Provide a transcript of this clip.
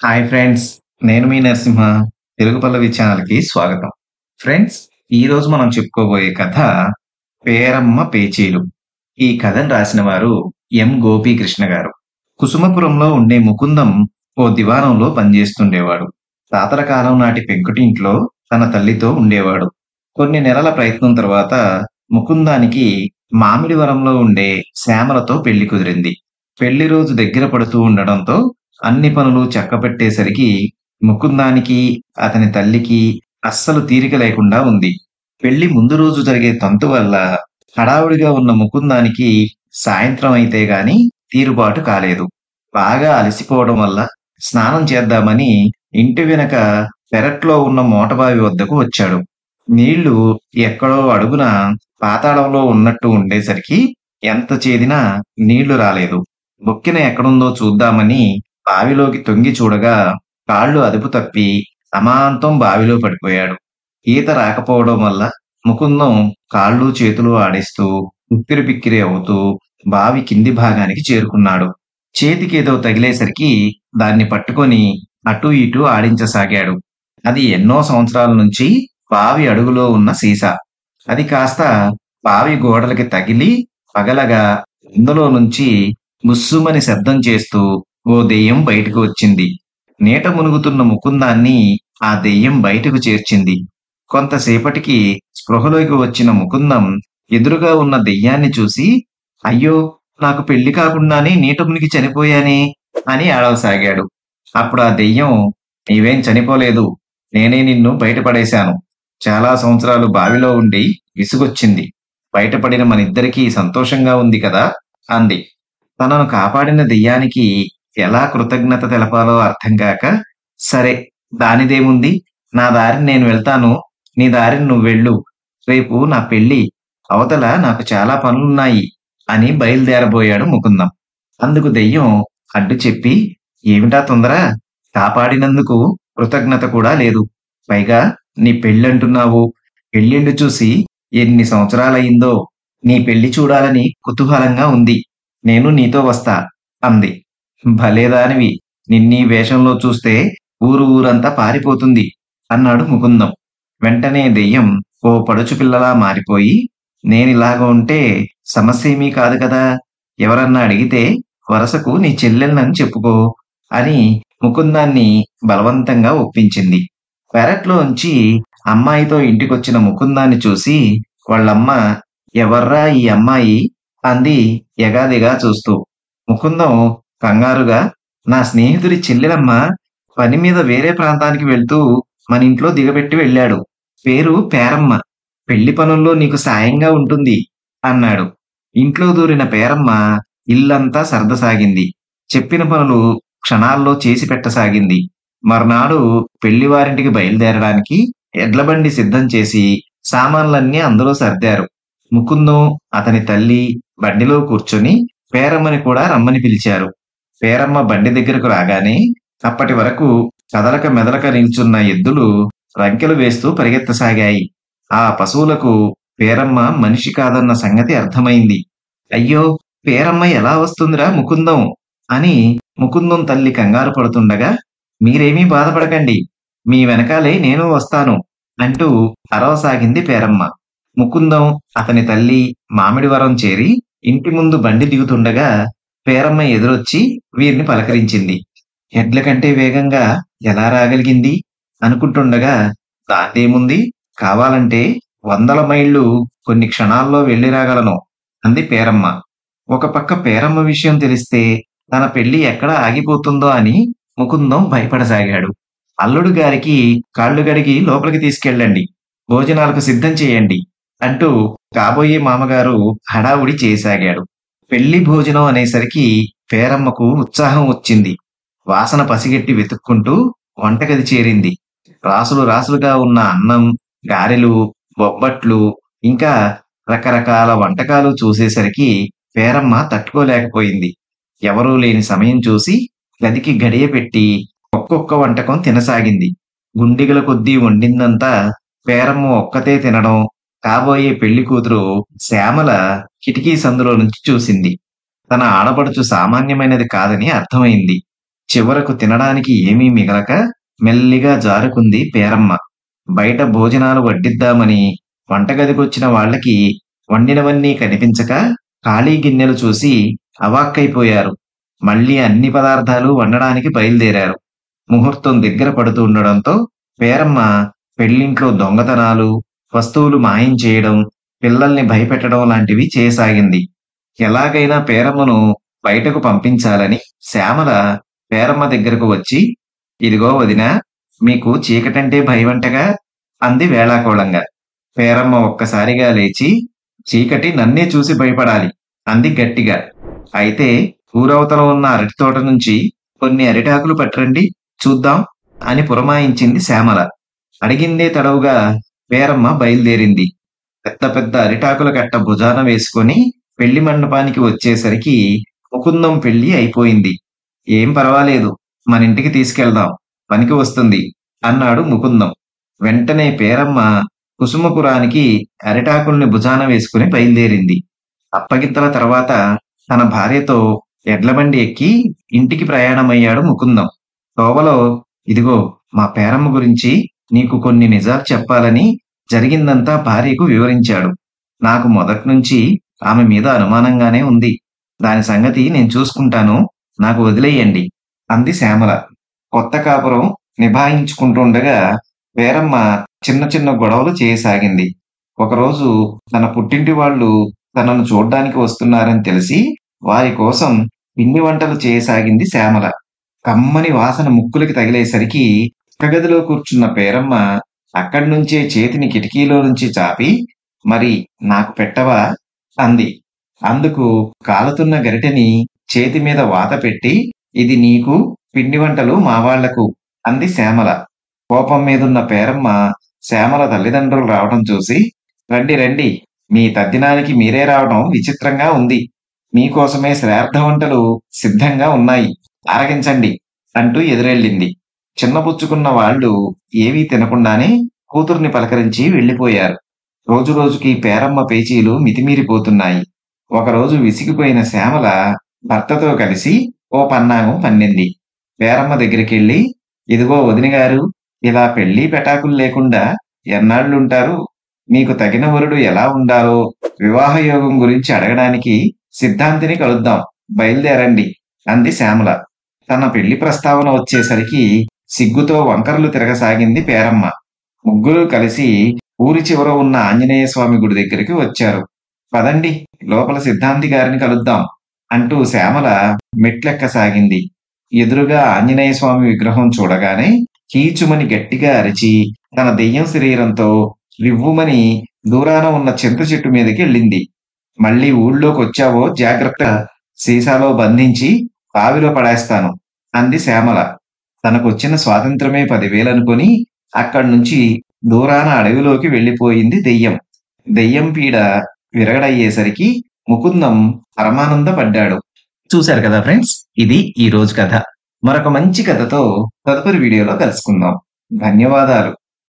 Hi friends. నేను మీ నరసింహ. తెలుగు పల్లవి ఛానల్‌కి స్వాగతం. ఫ్రెండ్స్, ఈరోజు మనం చెప్పుకోబోయే కథ 'పేరమ్మ పేచీలు'. ఈ కథను రాసిన వారు ఎం. గోపీకృష్ణ గారు. కుసుమపురంలో ఉండే ముకుందం ఓ దివాణంలో పనిచేస్తుండేవాడు. తాతల కాలం నాటి పెంకుటింట్లో తన తల్లితో ఉండేవాడు. కొన్ని నెలల ప్రయత్నం తర్వాత ముకుందానికి మామిడివరంలో ఉండే శ్యామలతో పెళ్లి కుదిరింది. పెళ్లి రోజు దగ్గర పడుతూ ఉండడంతో అన్ని పనులు చక్కబెట్టేసరికి ముకుందానికి, అతని తల్లికి అస్సలు తీరిక లేకుండా ఉంది. పెళ్లి ముందు రోజు జరిగే తంతు వల్ల హడావుడిగా ఉన్న ముకుందానికి సాయంత్రం అయితే గాని తీరుబాటు కాలేదు. బాగా అలసిపోవడం వల్ల స్నానం చేద్దామని ఇంటి వెనక పెరట్లో ఉన్న మోటబావి వద్దకు వచ్చాడు. నీళ్లు ఎక్కడో అడుగున పాతాళంలో ఉన్నట్టు ఉండేసరికి ఎంత చేదినా నీళ్లు రాలేదు. బొక్కెన ఎక్కడుందో చూద్దామని బావిలోకి తొంగి చూడగా కాళ్ళు అదుపు తప్పి అమాంతం బావిలో పడిపోయాడు. ఈత రాకపోవడం వల్ల ముకుందం కాళ్ళు చేతులు ఆడిస్తూ ఉక్కిరి బిక్కిరి అవుతూ బావి కింది భాగానికి చేరుకున్నాడు. చేతికేదో తగిలేసరికి దాన్ని పట్టుకొని అటూ ఇటూ ఆడించసాగాడు. అది ఎన్నో సంవత్సరాల నుంచి బావి అడుగులో ఉన్న సీసా. అది కాస్త బావి గోడలకి తగిలి పగలగా అందులో నుంచి ముస్సుమని శబ్దం చేస్తూ ఓ దెయ్యం బయటకు వచ్చింది. నీట మునుగుతున్న ముకుందాన్ని ఆ దెయ్యం బయటకు చేర్చింది. కొంతసేపటికి స్పృహలోకి వచ్చిన ముకుందం ఎదురుగా ఉన్న దెయ్యాన్ని చూసి, అయ్యో, నాకు పెళ్లి కాకుండానే నీట మునిగి చనిపోయానే అని ఏడవసాగాడు. అప్పుడు ఆ దెయ్యం, నీవేం చనిపోలేదు, నేనే నిన్ను బయటపడేశాను. చాలా సంవత్సరాలు బావిలో ఉండి విసుగొచ్చింది. బయటపడిన మనిద్దరికీ సంతోషంగా ఉంది కదా అంది. తనను కాపాడిన దెయ్యానికి ఎలా కృతజ్ఞత తెలపాలో అర్థం కాక, సరే, దానిదేముంది, నా దారిని నేను వెళ్తాను, నీ దారిని నువ్వెళ్ళు, రేపు నా పెళ్లి, అవతల నాకు చాలా పనులున్నాయి అని బయలుదేరబోయాడు ముకుందం. అందుకు దెయ్యం అడ్డు చెప్పి, ఏమిటా తొందర, కాపాడినందుకు కృతజ్ఞత కూడా లేదు, పైగా నీ పెళ్ళంటున్నావు, పెళ్ళిళ్ళు చూసి ఎన్ని సంవత్సరాలయ్యిందో, నీ పెళ్లి చూడాలని కుతూహలంగా ఉంది, నేను నీతో వస్తా అంది. భలేదానివి, నిన్నీ వేషంలో చూస్తే ఊరు ఊరంతా పారిపోతుంది అన్నాడు ముకుందం. వెంటనే దెయ్యం ఓ పడుచు పిల్లలా మారిపోయి, నేనిలాగ ఉంటే సమస్యేమీ కాదు కదా, ఎవరన్నా అడిగితే వరసకు నీ చెల్లెల్నని చెప్పుకో అని ముకుందాన్ని బలవంతంగా ఒప్పించింది. పెరట్లోంచి అమ్మాయితో ఇంటికొచ్చిన ముకుందాన్ని చూసి వాళ్ళమ్మ, ఎవర్రా ఈ అమ్మాయి అంది ఎగాదిగా చూస్తూ. ముకుందం కంగారుగా, నా స్నేహితుడి చెల్లెలమ్మ, పని మీద వేరే ప్రాంతానికి వెళ్తూ మన ఇంట్లో దిగబెట్టి వెళ్ళాడు. పేరు పేరమ్మ. పెళ్లి పనుల్లో నీకు సాయంగా ఉంటుంది అన్నాడు. ఇంట్లో దూరిన పేరమ్మ ఇల్లంతా సర్దసాగింది. చెప్పిన పనులు క్షణాల్లో చేసి పెట్టసాగింది. మర్నాడు పెళ్లివారింటికి బయలుదేరడానికి ఎడ్లబండి సిద్ధం చేసి సామాన్లన్నీ అందులో సర్దారు. ముకుందం, అతని తల్లి బండిలో కూర్చొని పేరమ్మని కూడా రమ్మని పిలిచారు. పేరమ్మ బండి దగ్గరకు రాగానే అప్పటి వరకు కదలక మెదలక నిల్చున్న ఎద్దులు రంకెలు వేస్తూ పరిగెత్తసాగాయి. ఆ పశువులకు పేరమ్మ మనిషి కాదన్న సంగతి అర్థమైంది. అయ్యో, పేరమ్మ ఎలా వస్తుందిరా ముకుందం అని ముకుందం తల్లి కంగారు పడుతుండగా, మీరేమీ బాధపడకండి, మీ వెనకాలే నేను వస్తాను అంటూ అరవసాగింది పేరమ్మ. ముకుందం, అతని తల్లి మామిడివరం చేరి ఇంటి ముందు బండి దిగుతుండగా పేరమ్మ ఎదురొచ్చి వీరిని పలకరించింది. ఎడ్ల కంటే వేగంగా ఎలా రాగలిగింది అనుకుంటుండగా, దాందేముంది, కావాలంటే 100 మైళ్ళు కొన్ని క్షణాల్లో వెళ్లి రాగలను అంది పేరమ్మ. ఒక పక్క పేరమ్మ విషయం తెలిస్తే తన పెళ్లి ఎక్కడ ఆగిపోతుందో అని ముకుందం భయపడసాగాడు. అల్లుడు గారికి కాళ్ళు గడిగి లోపలికి తీసుకెళ్ళండి, భోజనాలకు సిద్ధం చేయండి అంటూ కాబోయే మామగారు హడావుడి చేయసాగాడు. పెళ్లి భోజనం అనేసరికి పేరమ్మకు ఉత్సాహం వచ్చింది. వాసన పసిగట్టి వెతుక్కుంటూ వంటగది చేరింది. రాసులు రాసులుగా ఉన్న అన్నం, గారెలు, బొబ్బట్లు, ఇంకా రకరకాల వంటకాలు చూసేసరికి పేరమ్మ తట్టుకోలేకపోయింది. ఎవరూ లేని సమయం చూసి గదికి గడియ పెట్టి ఒక్కొక్క వంటకం తినసాగింది. గుండిగల కొద్దీ వండిందంతా పేరమ్మ ఒక్కతే తినడం కాబోయే పెళ్లి కూతురు శ్యామల కిటికీ సందులో నుంచి చూసింది. తన ఆడపడుచు సామాన్యమైనది కాదని అర్థమైంది. చివరకు తినడానికి ఏమీ మిగలక మెల్లిగా జారుకుంది పేరమ్మ. బయట భోజనాలు వడ్డిద్దామని వంటగదికొచ్చిన వాళ్ళకి వండినవన్నీ కనిపించక ఖాళీ గిన్నెలు చూసి అవాక్కైపోయారు. మళ్ళీ అన్ని పదార్థాలు వండడానికి బయలుదేరారు. ముహూర్తం దగ్గర పడుతూ ఉండడంతో పేరమ్మ పెళ్లింట్లో దొంగతనాలు, వస్తువులు మాయం చేయడం, పిల్లల్ని భయపెట్టడం లాంటివి చేయసాగింది. ఎలాగైనా పేరమ్మను బయటకు పంపించాలని శ్యామల పేరమ్మ దగ్గరకు వచ్చి, "ఇదిగో వదినా, మీకు చీకటంటే భయమంటగా" అంది వేళాకోళంగా. పేరమ్మ ఒక్కసారిగా లేచి, "చీకటి నన్నే చూసి భయపడాలి" అంది గట్టిగా. "అయితే ఊరవతల ఉన్న అరటి తోట నుంచి కొన్ని అరిటాకులు పట్టురండి చూద్దాం" అని పురమాయించింది శ్యామల. అడిగిందే తడవుగా పేరమ్మ బయలుదేరింది. పెద్ద పెద్ద అరిటాకుల కట్ట భుజాన వేసుకొని పెళ్లి మండపానికి వచ్చేసరికి ముకుందం పెళ్లి అయిపోయింది. "ఏం పర్వాలేదు, మనింటికి తీసుకెళ్దాం, పనికి వస్తుంది" అన్నాడు ముకుందం. వెంటనే పేరమ్మ కుసుమపురానికి అరిటాకుల్ని భుజాన వేసుకుని బయలుదేరింది. అప్పగింతల తర్వాత తన భార్యతో ఎడ్లబండి ఎక్కి ఇంటికి ప్రయాణమయ్యాడు ముకుందం. తోవలో, "ఇదిగో మా పేరమ్మ గురించి నీకు కొన్ని నిజాలు చెప్పాలని జరిగిందంతా భార్యకు వివరించాడు. నాకు మొదట్నుంచి ఆమె మీద అనుమానంగానే ఉంది. దాని సంగతి నేను చూసుకుంటాను, నాకు వదిలేయండి" అంది శ్యామల. కొత్త కాపురం నిభాయించుకుంటుండగా పేరమ్మ చిన్న చిన్న గొడవలు చేయసాగింది. ఒకరోజు తన పుట్టింటి వాళ్ళు తనను చూడ్డానికి వస్తున్నారని తెలిసి వారి కోసం పిండి వంటలు చేయసాగింది శ్యామల. కమ్మని వాసన ముక్కులకి తగిలేసరికి పక్కగదిలో కూర్చున్న పేరమ్మ అక్కడ్నుంచే చేతిని కిటికీలో నుంచి చాపి, "మరి నాకు పెట్టవా" అంది. అందుకు కాలుతున్న గరిటెని చేతి మీద వాత పెట్టి, "ఇది నీకు, పిండి వంటలు మా వాళ్లకు" అంది శ్యామల. కోపం మీదున్న పేరమ్మ శ్యామల తల్లిదండ్రులు రావడం చూసి, "రండి రండి, మీ తద్దినానికి మీరే రావడం విచిత్రంగా ఉంది. మీకోసమే శ్రాద్ధ వంటలు సిద్ధంగా ఉన్నాయి, ఆరగించండి" అంటూ ఎదురెళ్ళింది. చిన్నపుచ్చుకున్న వాళ్ళు ఏవీ తినకుండానే కూతుర్ని పలకరించి వెళ్ళిపోయారు. రోజురోజుకి పేరమ్మ పేచీలు మితిమీరిపోతున్నాయి. ఒకరోజు విసిగిపోయిన శ్యామల భర్తతో కలిసి ఓ పన్నాగం పన్నింది. పేరమ్మ దగ్గరికెళ్ళి, "ఇదిగో వదినగారు, ఇలా పెళ్లి పెటాకులు లేకుండా ఎన్నాళ్లుంటారు? మీకు తగిన వరుడు ఎలా ఉండాలో వివాహయోగం గురించి అడగడానికి సిద్ధాంతిని కలుద్దాం, బయలుదేరండి" అంది శ్యామల. తన పెళ్లి ప్రస్తావన వచ్చేసరికి సిగ్గుతో వంకరలు తిరగసాగింది పేరమ్మ. ముగ్గురు కలిసి ఊరి చివర ఉన్న ఆంజనేయ స్వామి గుడి దగ్గరికి వచ్చారు. "పదండి, లోపల సిద్ధాంతి గారిని కలుద్దాం" అంటూ శ్యామల మెట్లెక్కసాగింది. ఎదురుగా ఆంజనేయ స్వామి విగ్రహం చూడగానే కీచుమని గట్టిగా అరిచి తన దెయ్యం శరీరంతో రివ్వుమని దూరాన ఉన్న చింత చెట్టు మీదకి వెళ్ళింది. "మళ్ళీ ఊళ్ళోకొచ్చావో జాగ్రత్త, సీసాలో బంధించి బావిలో పడేస్తాను" అంది శ్యామల. తనకొచ్చిన స్వాతంత్రమే 10,000 అనుకుని అక్కడ్నుంచి దూరాన అడవిలోకి వెళ్ళిపోయింది దెయ్యం. దెయ్యం పీడ విరగడయ్యేసరికి ముకుందం పరమానందపడ్డాడు. చూశారు కదా ఫ్రెండ్స్, ఇది ఈ రోజు కథ. మరొక మంచి కథతో తదుపరి వీడియోలో కలుసుకుందాం. ధన్యవాదాలు.